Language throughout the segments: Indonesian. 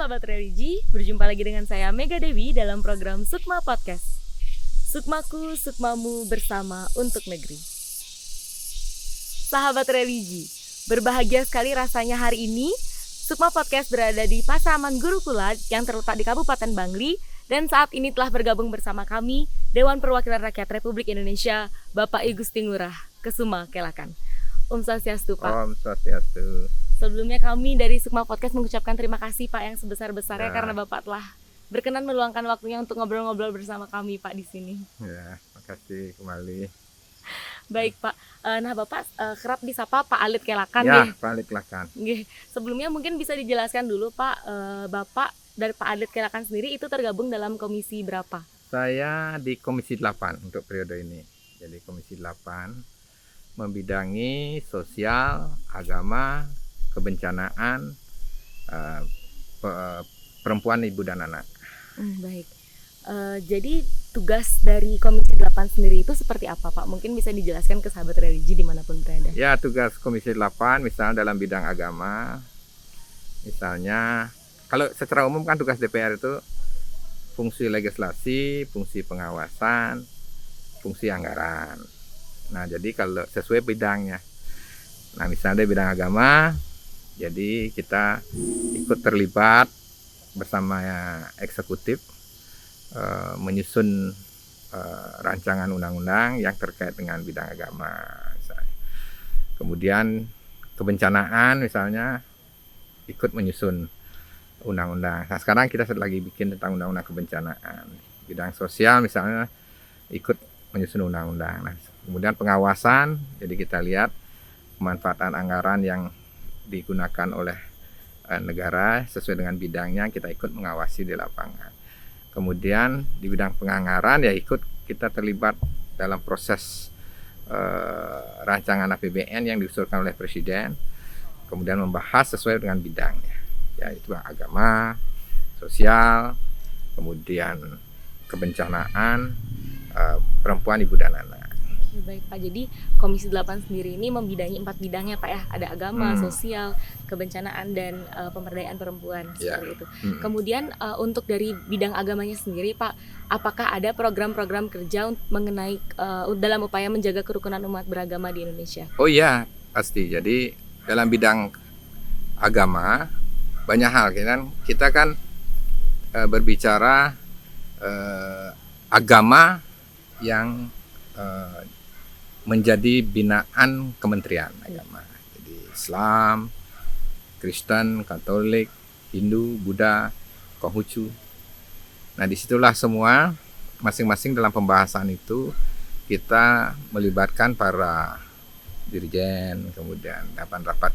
Sahabat religi, berjumpa lagi dengan saya Mega Dewi dalam program Sukma Podcast. Sukmaku, sukmamu bersama untuk negeri. Sahabat religi, berbahagia sekali rasanya hari ini Sukma Podcast berada di Pasaman Gurukula yang terletak di Kabupaten Bangli. Dan saat ini telah bergabung bersama kami Dewan Perwakilan Rakyat Republik Indonesia Bapak I Gusti Ngurah Kesuma Kelakan. Om Swastiastu, Pak. Om Swastiastu. Sebelumnya kami dari Sukma Podcast mengucapkan terima kasih Pak yang sebesar-besarnya karena Bapak telah berkenan meluangkan waktunya untuk ngobrol-ngobrol bersama kami Pak di sini. Ya, makasih kembali. Baik Pak, nah Bapak kerap disapa Pak Alit Kelakan ya. nih. Pak Alit Kelakan. Sebelumnya mungkin bisa dijelaskan dulu Pak, Bapak dari Pak Alit Kelakan sendiri itu tergabung dalam komisi berapa? Saya di Komisi 8 untuk periode ini. Jadi Komisi 8 membidangi sosial, agama, kebencanaan, perempuan, ibu dan anak. Baik. Jadi tugas dari Komisi 8 sendiri itu seperti apa Pak? Mungkin bisa dijelaskan ke sahabat religi dimanapun berada. Ya, tugas Komisi 8 misalnya dalam bidang agama, misalnya kalau secara umum kan tugas DPR itu fungsi legislasi, fungsi pengawasan, fungsi anggaran. Nah, jadi kalau sesuai bidangnya. Nah, misalnya bidang agama, jadi kita ikut terlibat bersama eksekutif menyusun rancangan undang-undang yang terkait dengan bidang agama. Misalnya. Kemudian kebencanaan misalnya ikut menyusun undang-undang. Nah, sekarang kita lagi bikin tentang undang-undang kebencanaan. Bidang sosial misalnya ikut menyusun undang-undang. Nah, kemudian pengawasan, jadi kita lihat pemanfaatan anggaran yang digunakan oleh negara sesuai dengan bidangnya, kita ikut mengawasi di lapangan. Kemudian di bidang penganggaran ya ikut kita terlibat dalam proses rancangan APBN yang diusulkan oleh Presiden, kemudian membahas sesuai dengan bidangnya, yaitu agama, sosial, kemudian kebencanaan, perempuan, ibu dan anak. Baik Pak, jadi Komisi 8 sendiri ini membidangi 4 bidangnya Pak ya. Ada agama, sosial, kebencanaan, dan pemberdayaan perempuan seperti itu. Kemudian untuk dari bidang agamanya sendiri Pak, apakah ada program-program kerja mengenai dalam upaya menjaga kerukunan umat beragama di Indonesia? Oh iya, pasti. Jadi dalam bidang agama banyak hal kita kan berbicara agama yang menjadi binaan Kementerian Agama. Jadi Islam, Kristen, Katolik, Hindu, Buddha, Konghucu. Nah, disitulah semua masing-masing dalam pembahasan itu kita melibatkan para dirjen, kemudian rapat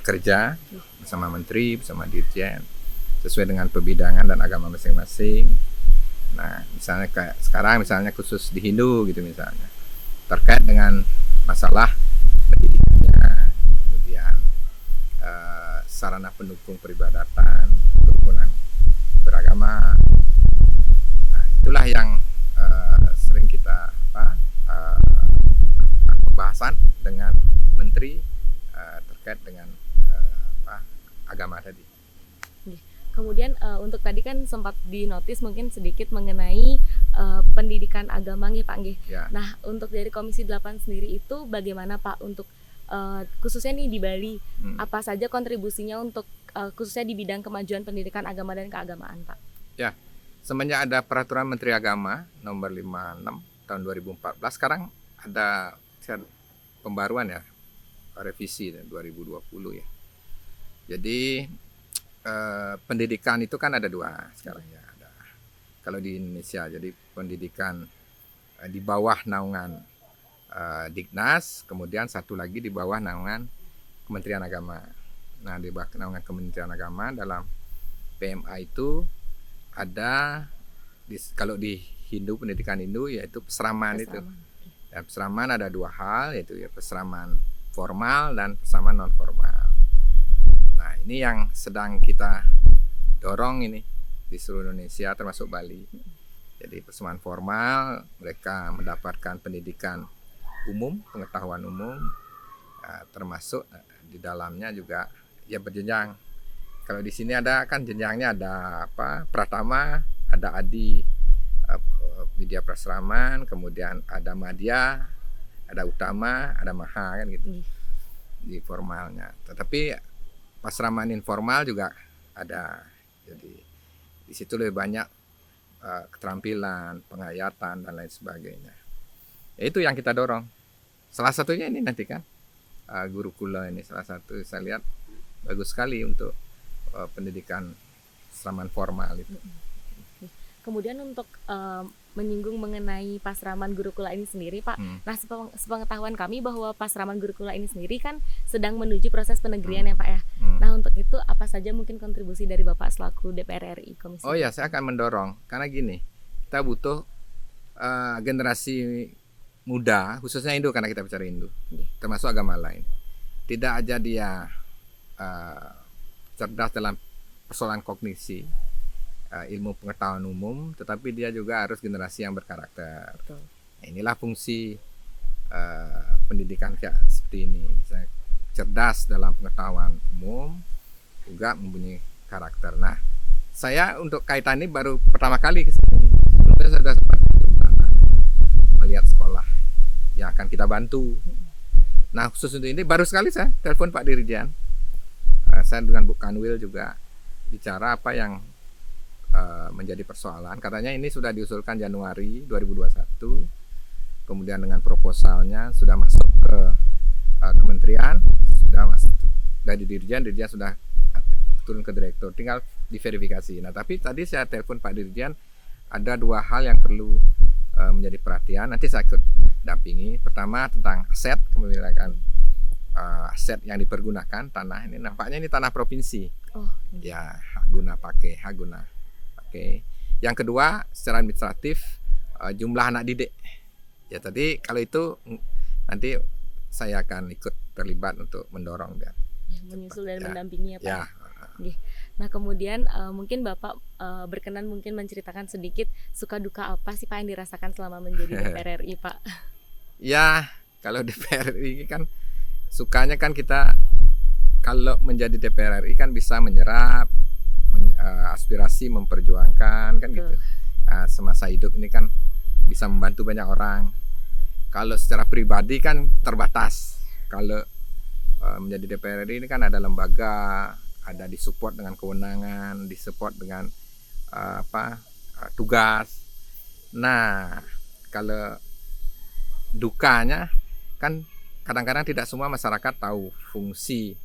kerja bersama menteri, bersama dirjen, sesuai dengan pebidangan dan agama masing-masing. Nah, misalnya kayak sekarang misalnya khusus di Hindu gitu misalnya, terkait dengan masalah pendidikannya, kemudian sarana pendukung peribadatan, kerukunan beragama. Nah, itulah yang sering kita pembahasan dengan menteri terkait dengan agama tadi. Kemudian untuk tadi kan sempat dinotis mungkin sedikit mengenai pendidikan agama nih Pak nggih. Ya. Nah, untuk dari Komisi 8 sendiri itu bagaimana Pak untuk khususnya nih di Bali, apa saja kontribusinya untuk khususnya di bidang kemajuan pendidikan agama dan keagamaan Pak? Ya, semenjak ada Peraturan Menteri Agama nomor 56 tahun 2014, sekarang ada pembaruan ya, revisi 2020 ya. Jadi pendidikan itu kan ada dua sekarang ya. Ada kalau di Indonesia, jadi pendidikan di bawah naungan Dignas, kemudian satu lagi di bawah naungan Kementerian Agama. Nah, di bawah naungan Kementerian Agama dalam PMA itu ada kalau di Hindu, pendidikan Hindu yaitu peseraman. Itu. Dan peseraman ada dua hal, yaitu ya peseraman formal dan peseraman non formal. Nah, ini yang sedang kita dorong ini di seluruh Indonesia termasuk Bali. Jadi peseraman formal, mereka mendapatkan pendidikan umum, pengetahuan umum, termasuk di dalamnya juga ya berjenjang Kalau di sini ada kan jenjangnya, ada apa, Pratama, ada Adi, Widya Prasraman, kemudian ada Madya, ada Utama, ada Maha kan gitu di formalnya. Tetapi pasraman informal juga ada. Jadi di situ lebih banyak keterampilan, penghayatan dan lain sebagainya. Ya, itu yang kita dorong. Salah satunya ini nanti kan gurukula ini salah satu saya lihat bagus sekali untuk pendidikan pasraman formal itu. Kemudian untuk menyinggung mengenai pasraman gurukula ini sendiri, Pak. Nah, sepengetahuan kami bahwa pasraman gurukula ini sendiri kan sedang menuju proses penegrian ya, Pak ya. Nah, untuk itu apa saja mungkin kontribusi dari Bapak selaku DPR RI Komisi? Oh ya, saya akan mendorong karena gini, kita butuh generasi muda, khususnya Hindu karena kita bicara Hindu, termasuk agama lain. Tidak aja dia cerdas dalam persoalan kognisi, ilmu pengetahuan umum, tetapi dia juga harus generasi yang berkarakter. Betul. Nah, inilah fungsi pendidikan kayak seperti ini, bisa cerdas dalam pengetahuan umum, juga mempunyai karakter. Nah, saya untuk kaitan ini baru pertama kali ke sini. Saya sudah melihat sekolah yang akan kita bantu. Nah, khusus untuk ini baru sekali saya telepon Pak Dirjen. Saya dengan Bu Kanwil juga bicara apa yang menjadi persoalan. Katanya ini sudah diusulkan Januari 2021. Kemudian dengan proposalnya sudah masuk ke kementerian, sudah masuk dari Dirjen sudah turun ke direktur, tinggal diverifikasi. Nah, tapi tadi saya telepon Pak Dirjen, ada dua hal yang perlu menjadi perhatian. Nanti saya ikut dampingi. Pertama tentang aset kepemilikan aset yang dipergunakan tanah ini. Nampaknya ini tanah provinsi. Ya, hak guna pakai. Yang kedua secara administratif jumlah anak didik. Ya, tadi kalau itu nanti saya akan ikut terlibat untuk mendorong dan menyusul dan mendampingi ya, Pak. Ya. Nah, kemudian mungkin Bapak berkenan mungkin menceritakan sedikit suka duka apa sih Pak yang dirasakan selama menjadi DPR RI, Pak? Ya, kalau DPR RI kan sukanya kan kita kalau menjadi DPR RI kan bisa menyerap aspirasi, memperjuangkan kan gitu. Semasa hidup ini kan bisa membantu banyak orang. Kalau secara pribadi kan terbatas. Kalau menjadi DPR RI ini kan ada lembaga, ada disupport dengan kewenangan, disupport dengan tugas. Nah, kalau dukanya kan kadang-kadang tidak semua masyarakat tahu fungsi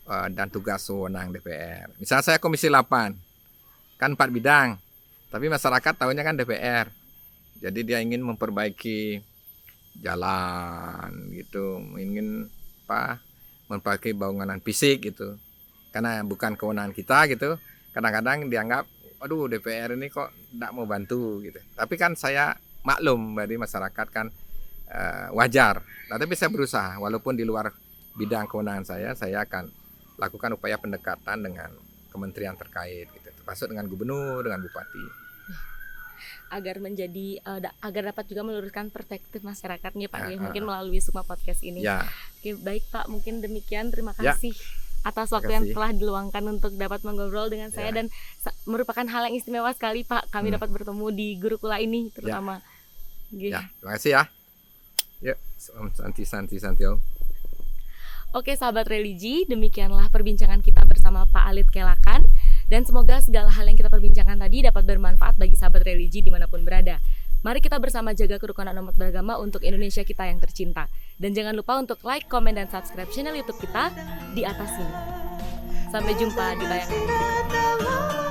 dan tugas wewenang DPR. Misalnya saya Komisi 8, kan 4 bidang, tapi masyarakat tahunya kan DPR. Jadi dia ingin memperbaiki jalan gitu, ingin memperbaiki bangunan fisik gitu. Karena bukan kewenangan kita gitu. Kadang-kadang dianggap, aduh DPR ini kok tidak mau bantu gitu. Tapi kan saya maklum dari masyarakat kan wajar. Nah, tapi saya berusaha, walaupun di luar bidang kewenangan saya akan lakukan upaya pendekatan dengan kementerian terkait gitu, termasuk dengan gubernur, dengan bupati. Agar menjadi agar dapat juga meluruskan perspektif masyarakatnya Pak ya, mungkin melalui Sukma Podcast ini. Ya. Oke, baik Pak, mungkin demikian. Terima kasih atas waktu yang telah diluangkan untuk dapat mengobrol dengan saya dan merupakan hal yang istimewa sekali Pak kami dapat bertemu di Gurukula ini terutama. Ya, terima kasih ya. Yuk, santi. Oke sahabat religi, demikianlah perbincangan kita bersama Pak Alit Kelakan. Dan semoga segala hal yang kita perbincangkan tadi dapat bermanfaat bagi sahabat religi dimanapun berada. Mari kita bersama jaga kerukunan umat beragama untuk Indonesia kita yang tercinta. Dan jangan lupa untuk like, komen, dan subscribe channel YouTube kita di atas sini. Sampai jumpa di tayangan berikutnya.